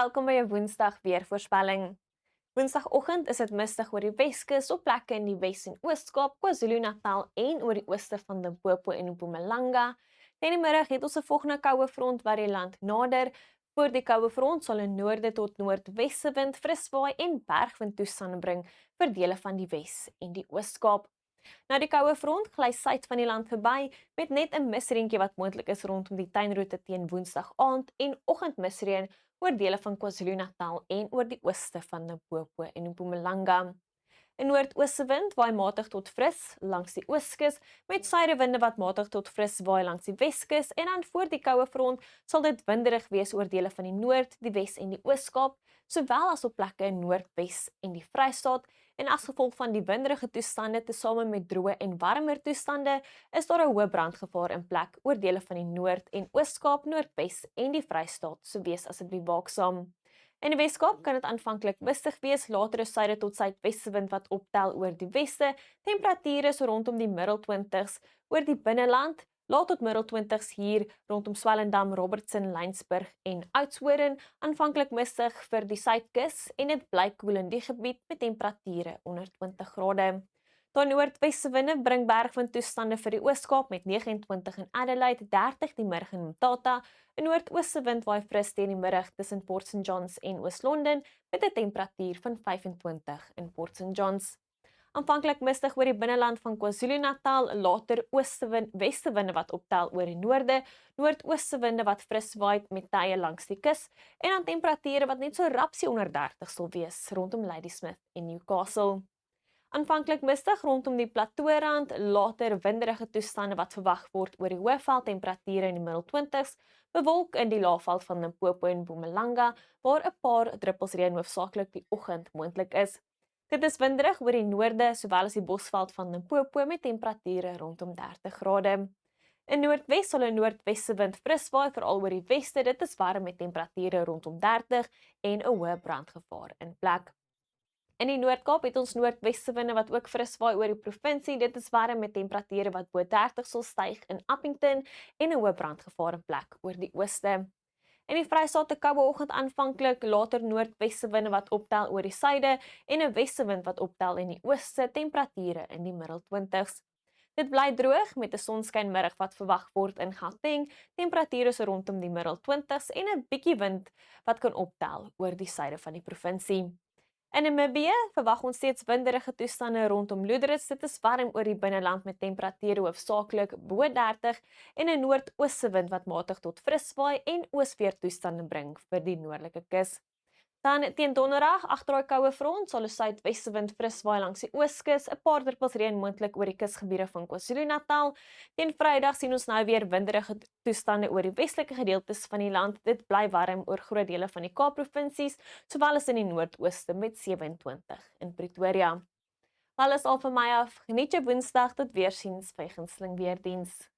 welkom by 'n Woensdag weervoorspelling. Woensdagoggend is dit mistig oor die Weskus op plekke in die Wes- en Oos-Kaap, KwaZulu-Natal en oor die ooste van Limpopo en Mpumalanga. Teen die middag het ons 'n volgende koue front wat die land nader. Voor die koue front sal 'n noorde tot noordwesse wind fris waai en bergwind toestande bring vir dele van die Wes en die Oos-Kaap. Nou die koue front gly suid van die land verby met net 'n misreentjie wat moontlik is rondom die tuinroete teen Woensdag aand en oggendmisreën oor dele van KwaZulu-Natal en oor die ooste van Limpopo en Mpumalanga. 'n Noordooste wind waai matig tot fris langs die ooskus met suidewinde wat matig tot fris waai langs die Weskus en dan voor die koue front sal dit winderig wees oor dele van die Noord, die Wes en die Oos-Kaap, sowel as op plekke in Noordwes en die Vrystaat. En as gevolg van die winderige toestande tesame met droë en warmer toestande, is daar 'n hoë brandgevaar in plek oor dele van die Noord- en Oos-Kaap, Noordwes en die Vrystaat, so wees asseblief waaksaam. In die Weskaap kan dit aanvanklik mistig wees, later 'n suide tot suidweste wind wat optel oor die weste. Temperature so rondom die middel 20s oor die binneland, laat tot middel 20s hier rondom Swellendam, Robertson, Laingsburg en Oudtshoorn, aanvanklik mistig vir die suidkus en dit bly koel in die gebied met temperature onder 20 grade. Daar noordwesse winde bring bergwind toestande vir die Oos-Kaap met 29 in Adelaide, 30 die middag in Mthatha. 'n Noordooste wind waai fris teen die middag tussen Port St Johns en Oos-London met 'n temperatuur van 25 in Port St Johns. Aanvanklik mistig oor die binneland van KwaZulu-Natal, later weste winde wat optel oor die noorde, noordooste winde wat fris waai met tye langs die kus en dan temperature wat net so rapsie onder 30 sal wees rondom Ladysmith en Newcastle. Aanvanklik mistig rondom die plateaurand, later winderige toestande wat verwag word oor die hoëveld temperature in die middel 20s, bewolk in die laafveld van Limpopo en Mpumalanga, waar 'n paar druppels reën hoofsaaklik die oggend moontlik is. Dit is winderig oor die noorde sowel as die bosveld van Limpopo met temperature rondom 30 grade. In Noordwes sal 'n noordwesse wind fris waai veral oor die weste. Dit is warm met temperature rondom 30 en 'n hoë brandgevaar in plek. In die Noord-Kaap het ons noordweste winde wat ook fris waai oor die provinsie. Dit is warm met temperature wat bo 30 sal styg in Appington en 'n hoë brandgevaar in plek oor die ooste. In die Vrystaat 'n koue oggend aanvanklik, later noordweste winde wat optel oor die suide en 'n weste wind wat optel in die ooste, temperature in die middel 20s. Dit bly droog met 'n sonskynmiddag wat verwag word in Gauteng, temperature so rondom die middel 20s en 'n bietjie wind wat kan optel oor die suide van die provinsie. In Namibië verwag ons steeds winderige toestande rondom Loederitz. Dit is warm oor die binneland met temperature hoofsaaklik bo 30 en 'n noordooste wind wat matig tot fris waai en oosveer toestande bring vir die noordelike kus. Dan teen donderdag, agter daai koue front, sal 'n suidweste wind fris waai langs die ooskus, 'n paar druppels reën moontlik oor die kusgebiede van KwaZulu-Natal. Teen Vrydag sien ons nou weer winderige toestande oor die westelike gedeeltes van die land. Dit bly warm oor groot dele van die Kaapprovinsies, sowel as in die noordooste met 27 in Pretoria. Alles al van my af. Geniet jou Woensdag, tot weersiens by gunsteling weerdiens.